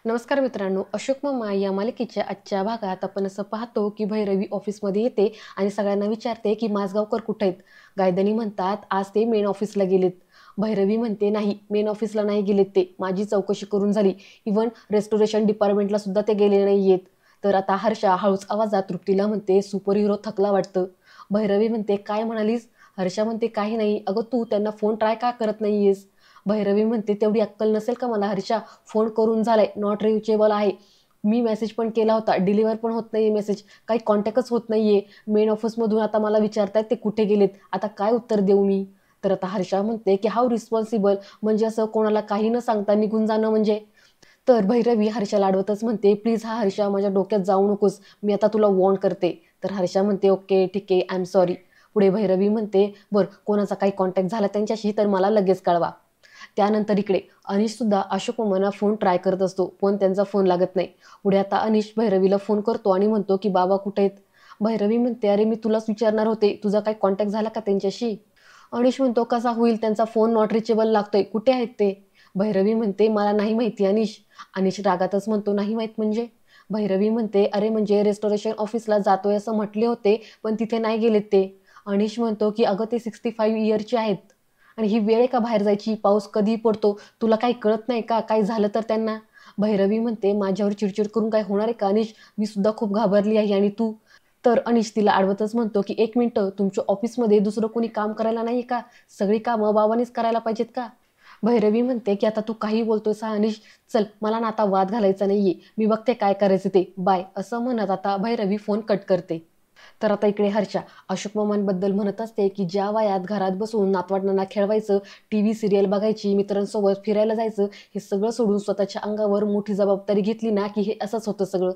नमस्कार मित्रांनो, अशोक मामा या मालिकेच्या आजच्या भागात आपण असं पाहतो की भैरवी ऑफिसमध्ये येते आणि सगळ्यांना विचारते की माझगावकर कुठे आहेत. गायधनी म्हणतात आज ते मेन ऑफिसला गेलेत. भैरवी म्हणते नाही, मेन ऑफिसला नाही गेलेत, ते माझी चौकशी करून झाली. इव्हन रेस्टोरेशन डिपार्टमेंटला सुद्धा ते गेले नाही आहेत. तर आता हर्षा हळूच आवाजात तृप्तीला म्हणते सुपर हिरो थकला वाटतं. भैरवी म्हणते काय म्हणालीस? हर्षा म्हणते काही नाही, अगं तू त्यांना फोन ट्राय का करत नाहीयेस? भैरवी म्हणते तेवढी अक्कल नसेल का मला हर्षा? फोन करून झालाय, नॉट रिचेबल आहे. मी मेसेज पण केला होता, डिलिव्हर पण होत नाहीये मेसेज, काही कॉन्टॅक्टच होत नाहीये. मेन ऑफिसमधून आता मला विचारतायत ते कुठे गेलेत, आता काय उत्तर देऊ मी? तर आता हर्षा म्हणते की हाऊ रिस्पॉन्सिबल, म्हणजे असं कोणाला काही न सांगता निघून जाणं म्हणजे? तर भैरवी हर्षाला अडवतच म्हणते प्लीज हा हर्षा माझ्या डोक्यात जाऊ नकोस, मी आता तुला वॉर्न करते. तर हर्षा म्हणते ओके ठीक आहे, आय एम सॉरी. पुढे भैरवी म्हणते बरं, कोणाचा काही कॉन्टॅक्ट झाला त्यांच्याशी तर मला लगेच कळवा. त्यानंतर इकडे अनिश सुद्धा अशोक मामांना फोन ट्राय करत असतो, पण त्यांचा फोन लागत नाही. पुढे आता अनिश भैरवीला फोन करतो आणि म्हणतो की बाबा कुठे आहेत? भैरवी म्हणते अरे मी तुलाच विचारणार होते, तुझा काही कॉन्टॅक्ट झाला का त्यांच्याशी? अनिश म्हणतो कसा होईल, त्यांचा फोन नॉट रिचेबल लागतोय, कुठे आहेत ते? भैरवी म्हणते मला नाही माहिती अनिश. अनिश रागातच म्हणतो नाही माहीत म्हणजे? भैरवी म्हणते अरे म्हणजे रेस्टोरेशन ऑफिसला जातोय असं म्हटले होते, पण तिथे नाही गेलेत ते. अनिश म्हणतो की अगं ते 65 इयरचे आहेत आणि ही वेळ आहे का बाहेर जायची? पाऊस कधी पडतो, तुला काही कळत नाही का? काही झालं तर त्यांना? भैरवी म्हणते माझ्यावर चिडचिड करून काय होणार आहे का अनिश? मी सुद्धा खूप घाबरली आहे आणि तू? तर अनिश तिला आडवतच म्हणतो की एक मिनटं, तुमच्या ऑफिसमध्ये दुसरं कोणी काम करायला नाही का? सगळी कामं बाबांनीच करायला पाहिजेत का? भैरवी म्हणते की आता तू काही बोलतोयस हा अनिश? चल मला ना आता वाद घालायचा नाहीये, मी बघते काय करायचं ते, बाय. असं म्हणत आता भैरवी फोन कट करते. तर आता इकडे हर्षा अशोक मामांबद्दल म्हणत असते की ज्या वयात घरात बसून नातवंडांना खेळवायचं, टीव्ही सिरियल बघायची, मित्रांसोबत फिरायला जायचं, हे सगळं सोडून स्वतःच्या अंगावर मोठी जबाबदारी घेतली ना की हे असंच होतं सगळं.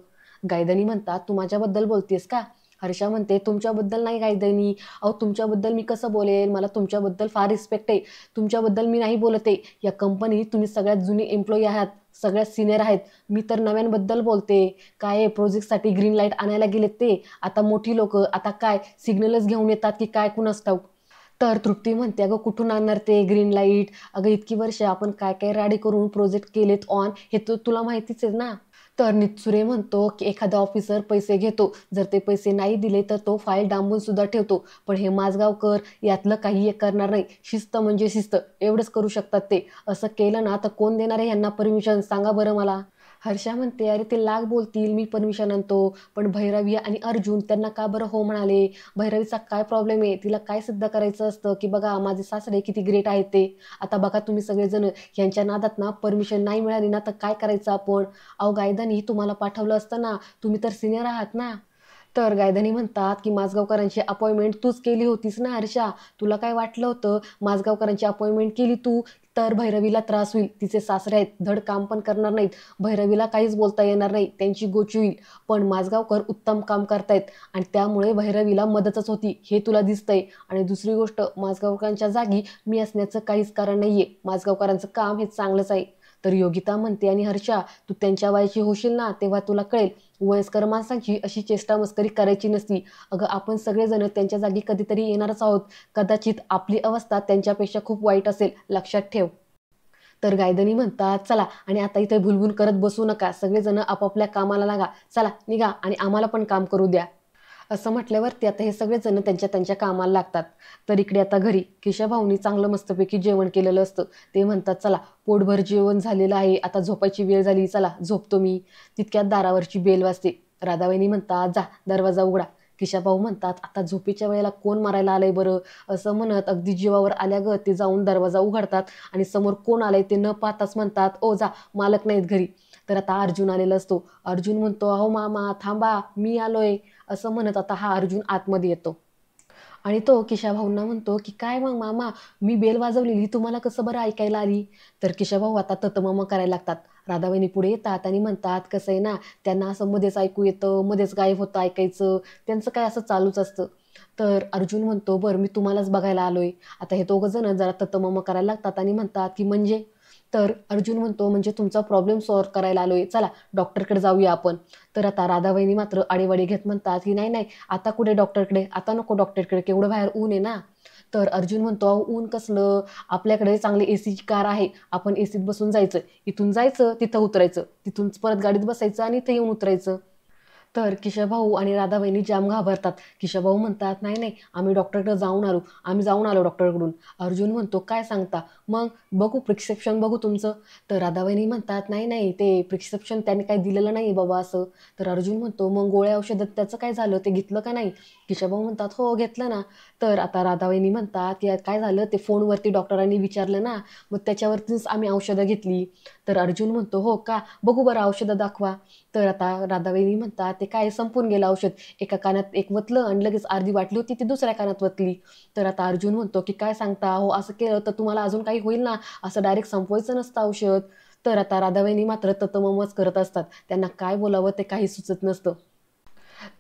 गायधनी म्हणतात तू माझ्याबद्दल बोलतेस का? हर्षा म्हणते तुमच्याबद्दल नाही गायधनी, अहो तुमच्याबद्दल मी कसं बोलेल, मला तुमच्याबद्दल फार रिस्पेक्ट आहे. तुमच्याबद्दल मी नाही बोलते. या कंपनीत तुम्ही सगळ्यात जुनी एम्प्लॉई आहात, सगळ्यात सिनियर आहेत. मी तर नव्यांबद्दल बोलते. काय प्रोजेक्टसाठी ग्रीन लाईट आणायला गेलेत ते, आता मोठी लोक, आता काय सिग्नलच घेऊन येतात की काय कुणास ठाऊक. तर तृप्ती म्हणते अगं कुठून आणणार ते ग्रीन लाईट? अगं इतकी वर्ष आपण काय काय राडी करून प्रोजेक्ट केलेत ऑन, हे तर तुला माहितीच आहे ना. तर नितसुरे म्हणतो की एखादा ऑफिसर पैसे घेतो, जर ते पैसे नाही दिले तर तो फाईल डांबून सुद्धा ठेवतो, पण हे माझगावकर यातलं काही एक करणार नाही. शिस्त म्हणजे शिस्त, एवढंच करू शकतात ते. असं केलं ना तर कोण देणार आहे यांना परमिशन, सांगा बरं मला? हर्षा म्हणते अरे ते लाख बोलतील, मी परमिशन आणतो, पण भैरवी आणि अर्जुन त्यांना का बरं हो म्हणाले? भैरवीचा काय प्रॉब्लेम आहे? तिला काय सिद्ध करायचं असतं की बघा माझे सासरे किती ग्रेट आहेत ते? आता बघा तुम्ही सगळेजण यांच्या नादात ना परमिशन नाही मिळाली ना तर काय करायचं आपण? अहो गायदानी तुम्हाला पाठवलं असतं ना, तुम्ही तर सिनियर आहात ना. तर गायधनी म्हणतात की माझगावकरांची अपॉइंटमेंट तूच केली होतीस ना हर्षा, तुला काय वाटलं होतं? माझगावकरांची अपॉइंटमेंट केली तू तर भैरवीला त्रास होईल, तिचे सासरे आहेत, धड काम पण करणार नाहीत, भैरवीला काहीच बोलता येणार नाही, त्यांची गोची होईल. पण माझगावकर उत्तम काम करतायत आणि त्यामुळे भैरवीला मदतच होती, हे तुला दिसतंय. आणि दुसरी गोष्ट, माझगावकरांच्या जागी मी असण्याचं काहीच कारण नाहीये, माझगावकरांचं काम हे चांगलंच आहे. तर योगिता म्हणते आणि हर्षा तू त्यांच्या वयाची होशील ना तेव्हा तुला कळेल, वयस्कर माणसांची अशी चेष्टा मस्करी करायची नसती. अगं आपण सगळेजण त्यांच्या जागी कधीतरी येणारच आहोत, कदाचित आपली अवस्था त्यांच्यापेक्षा खूप वाईट असेल, लक्षात ठेव. तर गायधनी म्हणतात चला आणि आता इथे भुलभुल करत बसू नका, सगळेजण आपापल्या कामाला लागा, चला निघा आणि आम्हाला पण काम करू द्या. असं म्हटल्यावरती आता हे सगळेजण त्यांच्या त्यांच्या कामाला लागतात. तर इकडे आता घरी केशवभाऊनी चांगलं मस्तपैकी जेवण केलेलं असतं. ते म्हणतात चला पोटभर जेवण झालेलं आहे, आता झोपायची वेळ झाली, चला झोपतो मी. तितक्यात दारावरची बेल वाजते. राधाबाईंनी म्हणतात जा दरवाजा उघडा. केशवभाऊ म्हणतात आता झोपेच्या वेळेला कोण मारायला आलंय बरं? असं म्हणत अगदी जीवावर आल्यागत ते जाऊन दरवाजा उघडतात आणि समोर कोण आलंय ते न पाहताच म्हणतात ओ जा, मालक नाहीत घरी. तर आता अर्जुन आलेला असतो. अर्जुन म्हणतो अहो मामा थांबा, मी आलोय. असं म्हणत आता हा अर्जुन आतमध्ये येतो आणि तो किशाभाऊंना म्हणतो की काय मग मामा, मी बेल वाजवलेली तुम्हाला कसं बरं ऐकायला आली? तर किशाभाऊ आता ततमम करायला लागतात. राधाबाईंनी पुढे येतात आणि म्हणतात कसं आहे ना, त्यांना असं मध्येच ऐकू येतं, मध्येच गायब होतं ऐकायचं, त्यांचं काय असं चालूच असतं. तर अर्जुन म्हणतो बरं मी तुम्हालाच बघायला आलोय. आता हे दोघं जण जरा ततमम करायला लागतात आणि म्हणतात की म्हणजे? तर अर्जुन म्हणतो म्हणजे तुमचा प्रॉब्लेम सॉल्व्ह करायला आलोय, चला डॉक्टरकडे जाऊया आपण. तर आता राधाबाईंनी मात्र आडेवाडी घेत म्हणतात की नाही नाही, आता कुठे डॉक्टरकडे, आता नको डॉक्टरकडे, केवढं बाहेर ऊन आहे ना. तर अर्जुन म्हणतो, "अहो ऊन कसलं, आपल्याकडे चांगली एसीची कार आहे, आपण एसीत बसून जायचं, इथून जायचं तिथं उतरायचं, तिथून परत गाडीत बसायचं आणि इथं येऊन उतरायचं." तर किशोरभाऊ आणि राधाबाईंनी जाम घाबरतात. किशोरभाऊ म्हणतात, "नाही नाही, आम्ही डॉक्टरकडे जाऊन आलो, आम्ही जाऊन आलो डॉक्टरकडून." अर्जुन म्हणतो, "काय सांगता? मग बघू प्रिस्क्रिप्शन बघू तुमचं." तर राधाबाईंनी म्हणतात, "नाही नाही, ते प्रिस्क्रिप्शन त्यांनी काही दिलेलं नाही बाबा असं." तर अर्जुन म्हणतो, "मग गोळ्या औषधात त्याचं काय झालं, ते घेतलं का नाही?" किशोरभाऊ म्हणतात, "हो घेतलं ना." तर आता राधाबाईंनी म्हणतात, की "काय झालं, ते फोनवरती डॉक्टरांनी विचारलं ना, मग त्याच्यावरतीच आम्ही औषधं घेतली." तर अर्जुन म्हणतो, "हो का, बघू बरं औषधं दाखवा." तर आता राधाबाईंनी म्हणतात, "ते काय संपून गेलं औषध. एका कानात एक वतलं आणि लगेच अर्धी बाटली होती ती दुसऱ्या कानात वतली." तर आता अर्जुन म्हणतो, की "काय सांगता? हो असं केलं तर तुम्हाला अजून काही होईल ना, असं डायरेक्ट संपवायचं नसतं औषध." तर आता राधाबाईंनी मात्र ततममच करत असतात. त्यांना काय बोलावं ते काही सुचत नसतं.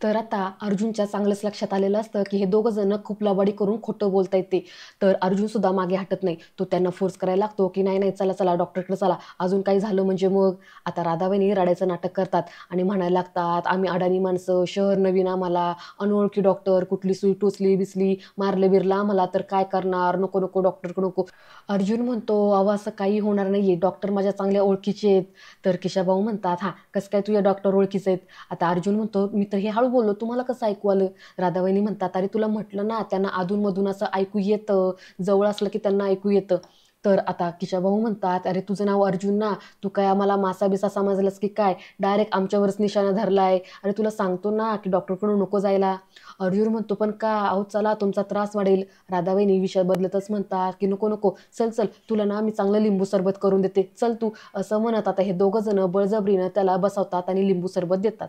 तर आता अर्जुनच्या चांगलंच लक्षात आलेलं असतं, की हे दोघं जण खूप लबाडी करून खोटं बोलतायत ते. तर अर्जुन सुद्धा मागे हटत नाही. तो त्यांना फोर्स करायला लागतो, की "नाही, नाही, चला, चला डॉक्टरकडे चला. अजून काही झालं म्हणजे मग." आता राधाबाईंनी रडायचं नाटक करतात आणि म्हणायला लागतात, "आम्ही अडाणी माणसं, शहर नवीन आम्हाला, अनोळखी डॉक्टर, कुठली सुई टोचली-बिचली, मारलं-बिरलं आम्हाला तर काय करणार? नको, नको, डॉक्टरकडे नको." अर्जुन म्हणतो, "अहो असं काही होणार नाहीये. डॉक्टर माझ्या चांगल्या ओळखीचे आहेत." तर किशाभाऊ म्हणतात, "हां, कसं काय तुझ्या डॉक्टर ओळखीचे आहेत?" आता अर्जुन म्हणतो, "मी तर हे हळू बोललो, तुम्हाला कसं ऐकू आलं?" राधाबाईंनी म्हणतात, "अरे तुला म्हटलं ना, त्यांना अधूनमधून असं ऐकू येतं, जवळ असलं की त्यांना ऐकू येतं." तर आता किशाभाऊ म्हणतात, "अरे तुझं नाव अर्जुन ना, तू काय आम्हाला मासा-बिसा समजलास की काय? डायरेक्ट आमच्यावरच निशाणा धरलाय. अरे तुला सांगतो ना, की डॉक्टरकडून नको जायला." अर्जुन म्हणतो, "पण का? अहो चला, तुमचा त्रास वाढेल." राधाबाईंनी विषय बदलतच म्हणतात, की "नको, नको, चल, चल, तुला ना मी चांगलं लिंबू सरबत करून देते, चल तू." असं म्हणत आता हे दोघं जण बळजबरीनं त्याला बसवतात आणि लिंबू सरबत देतात.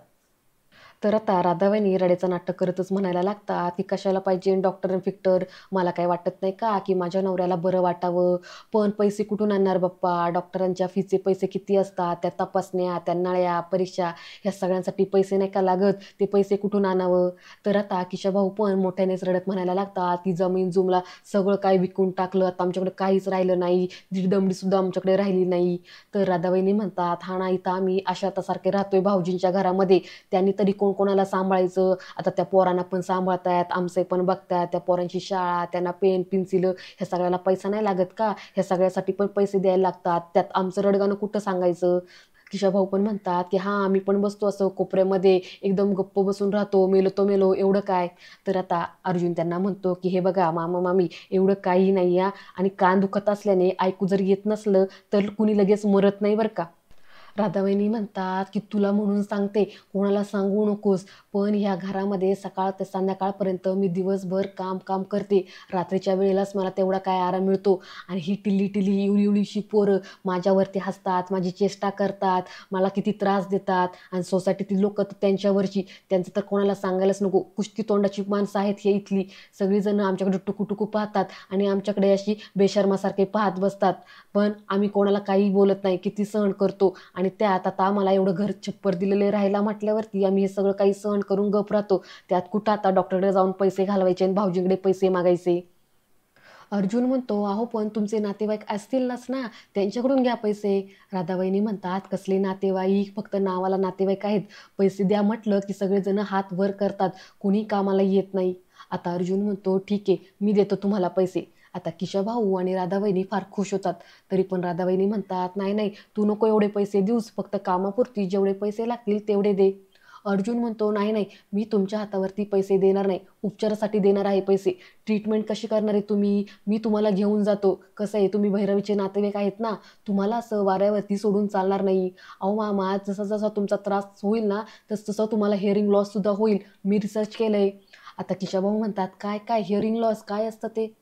तर आता राधाबाईंनी रडायचं नाटक करतच म्हणायला लागतात, की "कशाला पाहिजे डॉक्टर-फिक्टर? मला काही वाटत नाही का, की माझ्या नवऱ्याला बरं वाटावं? पण पैसे कुठून आणणार बाप्पा? डॉक्टरांच्या फीचे पैसे किती असतात? त्या तपासण्या, त्या नळ्या, परीक्षा ह्या सगळ्यांसाठी पैसे नाही का लागत? ते पैसे कुठून आणावं?" तर आता किशाभाऊ पण मोठ्यानेच रडत म्हणायला लागतात, की "जमीन-जुमला सगळं काही विकून टाकलं. आता आमच्याकडे काहीच राहिलं नाही. दीड दमडीसुद्धा आमच्याकडे राहिली नाही." तर राधाबाईंनी म्हणतात, "हां ना, इथं आम्ही आशातासारखे राहतोय भाऊजींच्या घरामध्ये. त्यांनी तरी कोण कोणाला सांभाळायचं? आता त्या पोरांना पण सांभाळतायत, आमचे पण बघतायत, त्या पोरांची शाळा, त्यांना पेन, पेन्सिल ह्या सगळ्याला पैसा नाही लागत का? ह्या सगळ्यासाठी पण पैसे द्यायला लागतात. त्यात आमचं रडगाणं कुठं सांगायचं?" किशाभाऊ पण म्हणतात, की "हां, आम्ही पण बसतो असं कोपऱ्यामध्ये, एकदम गप्प बसून राहतो, मेलो तो मेलो, एवढं काय?" तर आता अर्जुन त्यांना म्हणतो, की "हे बघा मामा-मामी, एवढं काही नाही हां, आणि कान दुखत असल्याने ऐकू जर येत नसलं, तर कुणी लगेच मरत नाही बरं का." राधाबाईंनी म्हणतात, की "तुला म्हणून सांगते, कोणाला सांगू नकोस. पण ह्या घरामध्ये सकाळ ते संध्याकाळपर्यंत मी दिवसभर काम करते. रात्रीच्या वेळेलाच मला तेवढा काय आराम मिळतो. आणि ही टिल्ली-टिल्ली, इवली-इवलीशी पोरं माझ्यावरती हसतात, माझी चेष्टा करतात, मला किती त्रास देतात आणि सोसायटीतील लोकं तर त्यांच्यावरची. त्यांचं तर कोणाला सांगायलाच नको. कुष्टी तोंडाची माणसं आहेत ही इथली. सगळीजणं आमच्याकडे टुकू-टुकू पाहतात आणि आमच्याकडे अशी बेशर्मासारखे पाहत बसतात. पण आम्ही कोणाला काहीही बोलत नाही. किती सहन करतो आणि त्यात आता आम्हाला एवढं घर छप्पर दिलेले राहायला म्हटल्यावरती आम्ही हे सगळं काही सहन करून गप राहतो. त्यात कुठं आता डॉक्टरकडे जाऊन पैसे घालवायचे आणि भाऊजींकडे पैसे मागायचे." अर्जुन म्हणतो, "अहो पण तुमचे नातेवाईक असतीलच ना, त्यांच्याकडून घ्या पैसे." राधाबाईंनी म्हणतात, "कसले नातेवाईक? फक्त नावाला नातेवाईक आहेत. पैसे द्या म्हटलं की सगळेजण हात वर करतात. कुणी कामाला येत नाही." आता अर्जुन म्हणतो, "ठीक आहे, मी देतो तुम्हाला पैसे." आता किशाभाऊ आणि राधाबाईंनी फार खुश होतात. तरी पण राधाबाईंनी म्हणतात, "नाही, नाही, तू नको एवढे पैसे देऊस. फक्त कामापुरती जेवढे पैसे लागतील तेवढे दे." अर्जुन म्हणतो, "नाही, नाही, मी तुमच्या हातावरती पैसे देणार नाही. उपचारासाठी देणार आहे पैसे. ट्रीटमेंट कशी करणार आहे तुम्ही? मी तुम्हाला घेऊन जातो. कसं आहे, तुम्ही भैरवीचे नातेवाईक आहेत ना, तुम्हाला असं वाऱ्यावरती सोडून चालणार नाही. अहो मामा, जसा-जसा तुमचा त्रास होईल ना, तसं-तसं तुम्हाला हिअरिंग लॉससुद्धा होईल. मी रिसर्च केलंय." आता किशाभाऊ म्हणतात, "काय, काय हिअरिंग लॉस काय असतं ते?"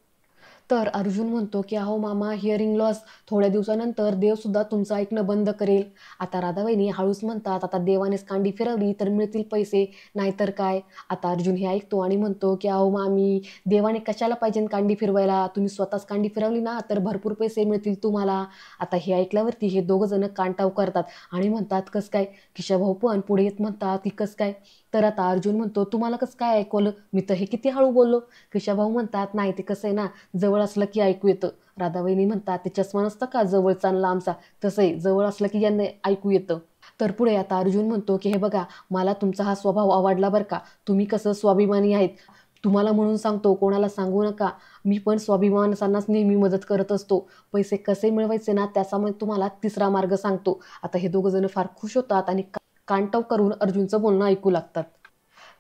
तर अर्जुन म्हणतो, की "अहो मामा, हिअरिंग लॉस थोड्या दिवसानंतर देवसुद्धा तुमचं ऐकणं बंद करेल." आता राधाबाईंनी हळूच म्हणतात, "आता देवानेच कांडी फिरवली तर मिळतील पैसे, नाहीतर काय?" आता अर्जुन हे ऐकतो आणि म्हणतो, की "अहो मामी, देवाने कशाला पाहिजे कांडी फिरवायला? तुम्ही स्वतःच कांडी फिरवली ना, तर भरपूर पैसे मिळतील तुम्हाला." आता हे ऐकल्यावरती हे दोघं जण कानटाव करतात आणि म्हणतात, "कसं काय?" किशाभाऊ पण पुढे येत म्हणतात, की "कसं काय?" तर आता अर्जुन म्हणतो, "तुम्हाला कसं काय ऐकवलं? मी तर हे किती हळू बोललो." किशाभाऊ म्हणतात, "नाही, ते कसं आहे ना, जवळ असलं की ऐकू येतं." राधाबाईंनी म्हणतात, "ते चष्मा नसतं का जवळचा आणि लांबचा, तसं आहे, जवळ असलं की यांना ऐकू येतं." तर पुढे आता अर्जुन म्हणतो, की "हे बघा, मला तुमचा हा स्वभाव आवडला बरं का. तुम्ही कसं स्वाभिमानी आहेत. तुम्हाला म्हणून सांगतो, कोणाला सांगू नका. मी पण स्वाभिमानांनाच नेहमी मदत करत असतो. पैसे कसे मिळवायचे ना त्याचा मग तुम्हाला तिसरा मार्ग सांगतो. आता हे दोघं जण फार खुश होतात आणि कानटाव करून अर्जुनचं बोलणं ऐकू लागतात.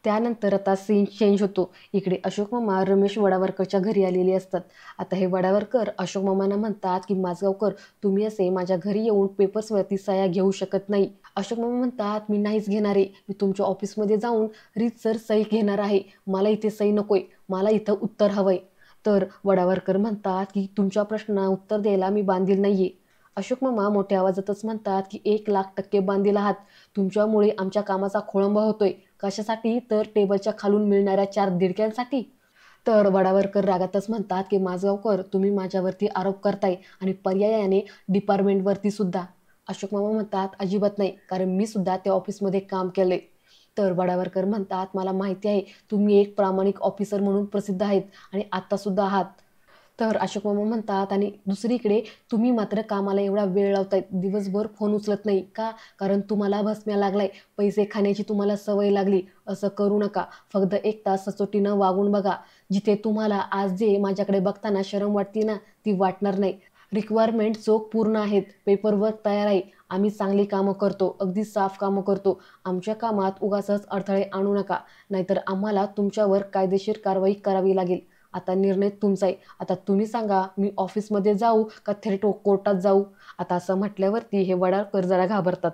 त्यानंतर आता सीन चेंज होतो. इकडे अशोक मामा रमेश वडावरकरच्या घरी आलेले असतात. आता हे वडावरकर अशोक मामांना म्हणतात की माजगावकर, तुम्ही असे माझ्या घरी येऊन पेपर्सवरती सह्या घेऊ शकत नाही. अशोक मामा म्हणतात, मी नाहीच घेणार आहे. मी तुमच्या ऑफिसमध्ये जाऊन रीतसर सही घेणार आहे. मला इथे सही नकोय, मला इथं उत्तर हवंय. तर वडावरकर म्हणतात की तुमच्या प्रश्नाला उत्तर द्यायला मी बांधील नाहीये. अशोक मामा मोठ्या आवाजातच म्हणतात की 1,00,000% बांधील आहात. तुमच्यामुळे आमच्या कामाचा खोळंबा होतोय. कशासाठी? तर टेबलच्या खालून मिळणाऱ्या 4 दिडक्यांसाठी. तर वडावरकर रागातच म्हणतात की माजगावकर, तुम्ही माझ्यावरती आरोप करताय आणि पर्यायाने डिपार्टमेंटवरती सुद्धा. अशोक मामा म्हणतात, अजिबात नाही, कारण मी सुद्धा त्या ऑफिसमध्ये काम केलंय. तर वडावरकर म्हणतात, मला माहिती आहे तुम्ही एक प्रामाणिक ऑफिसर म्हणून प्रसिद्ध आहेत आणि आत्तासुद्धा आहात. तर अशोक मामा म्हणतात, आणि दुसरीकडे तुम्ही मात्र कामाला एवढा वेळ लावतायत, दिवसभर फोन उचलत नाही का? कारण तुम्हाला भस्म्या लागलाय, पैसे खाण्याची तुम्हाला सवय लागली. असं करू नका. फक्त 1 तास सचोटीनं वागून बघा. जिथे तुम्हाला आज जे माझ्याकडे बघताना शरम वाटते ना, ती वाटणार नाही. रिक्वायरमेंट चोख पूर्ण आहेत, पेपरवर्क तयार आहे. आम्ही चांगली कामं करतो, अगदी साफ कामं करतो. आमच्या कामात उगाचच अडथळे आणू नका, नाहीतर आम्हाला तुमच्यावर कायदेशीर कारवाई करावी लागेल. आता निर्णय तुमचा आहे. आता तुम्ही सांगा, मी ऑफिसमध्ये जाऊ का थेट कोर्टात जाऊ? आता असं म्हटल्यावरती हे वडाळकर जरा घाबरतात.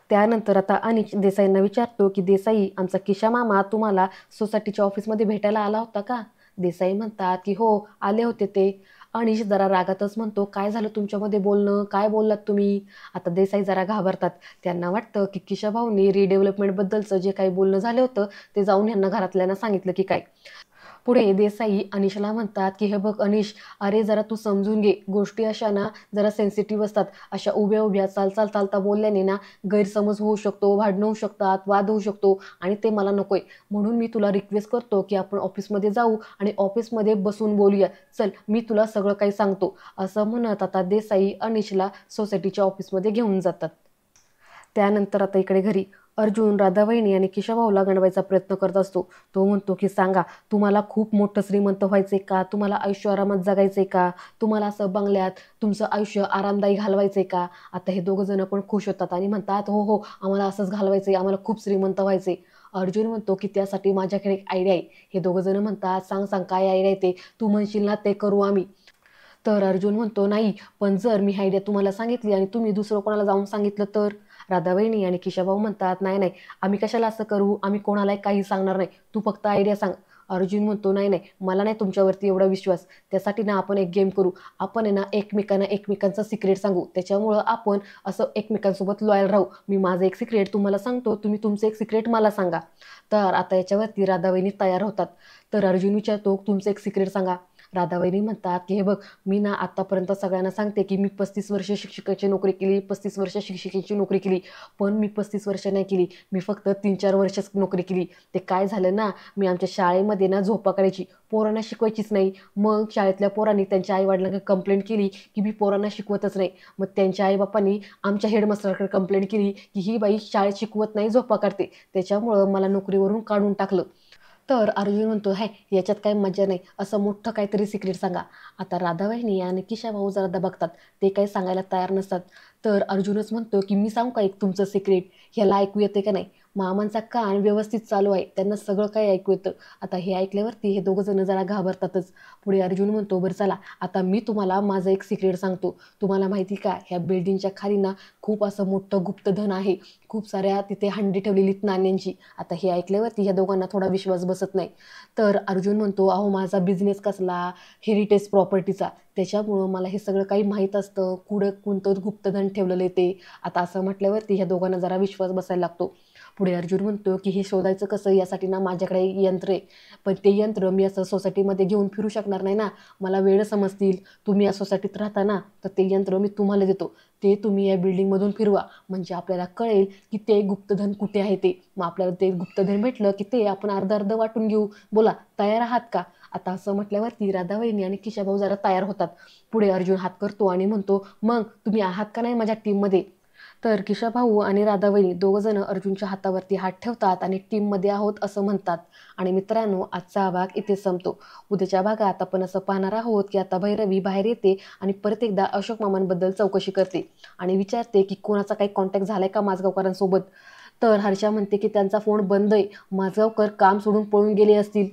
त्यानंतर आता अनिश देसाईंना विचारतो की देसाई, आमचा किशा मामा तुम्हाला सोसायटीच्या ऑफिसमध्ये भेटायला आला होता का? देसाई म्हणतात की हो, आले होते ते. अनिश जरा रागातच म्हणतो, काय झालं तुमच्यामध्ये बोलणं? काय बोललात तुम्ही? आता देसाई जरा घाबरतात. त्यांना वाटतं की किशा भाऊनी रिडेव्हलपमेंटबद्दलचं जे काही बोलणं झालं होतं ते जाऊन यांना घरातल्यांना सांगितलं की काय. पुढे देसाई अनिशला म्हणतात की हे बघ अनिश, अरे जरा तू समजून घे. गोष्टी अशा ना जरा सेन्सिटिव्ह असतात. अशा उभ्या उभ्या चालता बोलल्याने ना गैरसमज होऊ शकतो, भांडणं होऊ शकतात, वाद होऊ शकतो, आणि ते मला नकोय. म्हणून मी तुला रिक्वेस्ट करतो की आपण ऑफिसमध्ये जाऊ आणि ऑफिसमध्ये बसून बोलूया. चल, मी तुला सगळं काही सांगतो. असं म्हणत आता देसाई अनिशला सोसायटीच्या ऑफिसमध्ये घेऊन जातात. त्यानंतर आता इकडे घरी अर्जुन राधावहिनी आणि किशाभाऊला गणवायचा प्रयत्न करत असतो. तो म्हणतो की सांगा, तुम्हाला खूप मोठं श्रीमंत व्हायचंय का? तुम्हाला आयुष्य आरामात जगायचंय का? तुम्हाला असं बंगल्यात तुमचं आयुष्य आरामदायी घालवायचंय का? आता हे दोघं जण पण खुश होतात आणि म्हणतात, हो हो, आम्हाला असंच घालवायचंय, आम्हाला खूप श्रीमंत व्हायचंय. अर्जुन म्हणतो की त्यासाठी माझ्याकडे एक आयडिया आहे. हे दोघं जण म्हणतात, सांग सांग काय आयडिया आहे ते? तू म्हणशील ना ते करू आम्ही. तर अर्जुन म्हणतो, नाही, पण जर मी आयडिया तुम्हाला सांगितली आणि तुम्ही दुसरं कोणाला जाऊन सांगितलं तर? राधावहिनी आणि किशाभाऊ म्हणतात, नाही नाही, आम्ही कशाला असं करू, आम्ही कोणालाही काही सांगणार नाही, तू फक्त आयडिया सांग. अर्जुन म्हणतो, नाही नाही, मला नाही तुमच्यावरती एवढा विश्वास. त्यासाठी ना आपण एक गेम करू. आपण आहे ना एकमेकांना एकमेकांचं सिक्रेट सांगू, त्याच्यामुळं आपण असं एकमेकांसोबत लॉयल राहू. मी माझं एक सिक्रेट तुम्हाला सांगतो, तुम्ही तुमचं एक सिक्रेट मला सांगा. तर आता याच्यावरती राधावहिनी तयार होतात. तर अर्जुन विचारतो, तुमचं एक सिक्रेट सांगा. राधावहिनी म्हणतात की हे बघ, मी ना आतापर्यंत सगळ्यांना सांगते की मी 35 वर्ष शिक्षकाची नोकरी केली, 35 वर्ष शिक्षिकेची नोकरी केली. पण मी 35 वर्ष नाही केली, मी फक्त 3-4 वर्षच नोकरी केली. ते काय झालं ना, मी आमच्या शाळेमध्ये ना झोपा करायची, पोरांना शिकवायचीच नाही. मग शाळेतल्या पोरांनी त्यांच्या आईवडिलांना कंप्लेंट केली की मी पोरांना शिकवतच नाही. मग त्यांच्या आईबापांनी आमच्या हेडमास्टरकडे कंप्लेंट केली की ही बाई शाळेत शिकवत नाही, झोपा करते. त्याच्यामुळं मला नोकरीवरून काढून टाकलं. तर अर्जुन म्हणतो, हाय, याच्यात काही मजा नाही, असं मोठं काहीतरी सिक्रेट सांगा. आता राधावहिनी आणि किशाभाऊ जरा दबकतात, ते काही सांगायला तयार नसतात. तर अर्जुनच म्हणतो की मी सांगू का एक तुमचं सिक्रेट? ह्याला ऐकू येते का नाही? मामांचा कान व्यवस्थित चालू आहे, त्यांना सगळं काही ऐकू येतं. आता हे ऐकल्यावरती हे दोघं जण जरा घाबरतातच. पुढे अर्जुन म्हणतो, बरं चला, आता मी तुम्हाला माझं एक सिक्रेट सांगतो. तुम्हाला माहिती का, ह्या बिल्डिंगच्या खाली ना खूप असं मोठं गुप्तधन आहे. खूप साऱ्या तिथे हंडी ठेवलेली नाण्यांची. आता हे ऐकल्यावरती ह्या दोघांना थोडा विश्वास बसत नाही. तर अर्जुन म्हणतो, अहो माझा बिझनेस कसला, हेरिटेज प्रॉपर्टीचा, त्याच्यामुळं मला हे सगळं काही माहीत असतं, कुठं कोणतं गुप्तधन ठेवलेलं आहे ते. आता असं म्हटल्यावरती ह्या दोघांना जरा विश्वास बसायला लागतो. पुढे अर्जुन म्हणतो की हे शोधायचं कसं? यासाठी ना माझ्याकडे एक यंत्र आहे, पण ते यंत्र मी असं सोसायटीमध्ये घेऊन फिरू शकणार नाही ना, मला वेळ समजतील. तुम्ही या सोसायटीत राहता ना, तर ते यंत्र मी तुम्हाला देतो. ते तुम्ही या बिल्डिंगमधून फिरवा, म्हणजे आपल्याला कळेल की ते गुप्तधन कुठे आहे ते. मग आपल्याला ते गुप्तधन भेटलं की ते आपण अर्ध अर्ध वाटून घेऊ. बोला, तयार आहात का? आता असं म्हटल्यावरती राधावहिनी आणि किशाभाऊ जरा तयार होतात. पुढे अर्जुन हात करतो आणि म्हणतो, मग तुम्ही आहात का नाही माझ्या टीममध्ये? तर किशा भाऊ आणि राधा वहिनी दोघं जण अर्जुनच्या हातावरती हात ठेवतात आणि टीममध्ये आहोत असं म्हणतात. आणि मित्रांनो, आजचा हा भाग इथे संपतो. उद्याच्या भागात आपण असं पाहणार आहोत की आता भैरवी बाहेर येते आणि परत एकदा अशोक मामांबद्दल चौकशी करते आणि विचारते की कोणाचा काही कॉन्टॅक्ट झालाय का माझगावकरांसोबत. तर हर्षा म्हणते की त्यांचा फोन बंद आहे, माझगावकर काम सोडून पळून गेले असतील.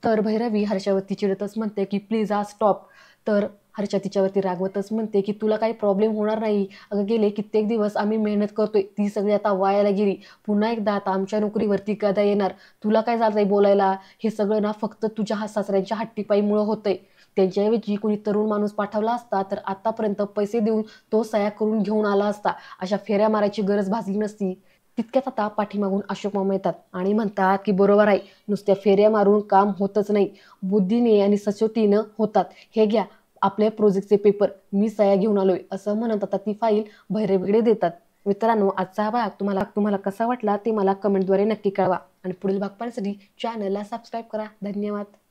तर भैरवी हर्षावरती चिडतच म्हणते की प्लीज हा स्टॉप. तर हर्षा तिच्यावरती रागवतच म्हणते की तुला काही प्रॉब्लेम होणार नाही. अगं गेले कित्येक दिवस आम्ही मेहनत करतोय, ती सगळी आता वायाला गेली. पुन्हा एकदा आता आमच्या नोकरीवरती गदा येणार. तुला काय झालंय बोलायला? हे सगळं ना फक्त तुझ्या सासऱ्यांच्या हट्टीपाईमुळं होतंय. त्यांच्याऐवजी कोणी तरुण माणूस पाठवला असता तर आतापर्यंत पैसे देऊन तो सह्या करून घेऊन आला असता. अशा फेऱ्या मारायची गरज भासली नसती. तितक्यात आता पाठीमागून अशोक मामा येतात आणि म्हणतात की बरोबर आहे, नुसत्या फेऱ्या मारून काम होतच नाही, बुद्धीने आणि सचोटीनं होतात. हे घ्या आपल्या प्रोजेक्टचे पेपर, मी सह्या घेऊन आलोय असं म्हणत आता ती फाईल भैरवीकडे देतात. मित्रांनो, आजचा हा भाग तुम्हाला तुम्हाला कसा वाटला ते मला कमेंटद्वारे नक्की कळवा आणि पुढील भाग पाहण्यासाठी चॅनलला सबस्क्राईब करा. धन्यवाद.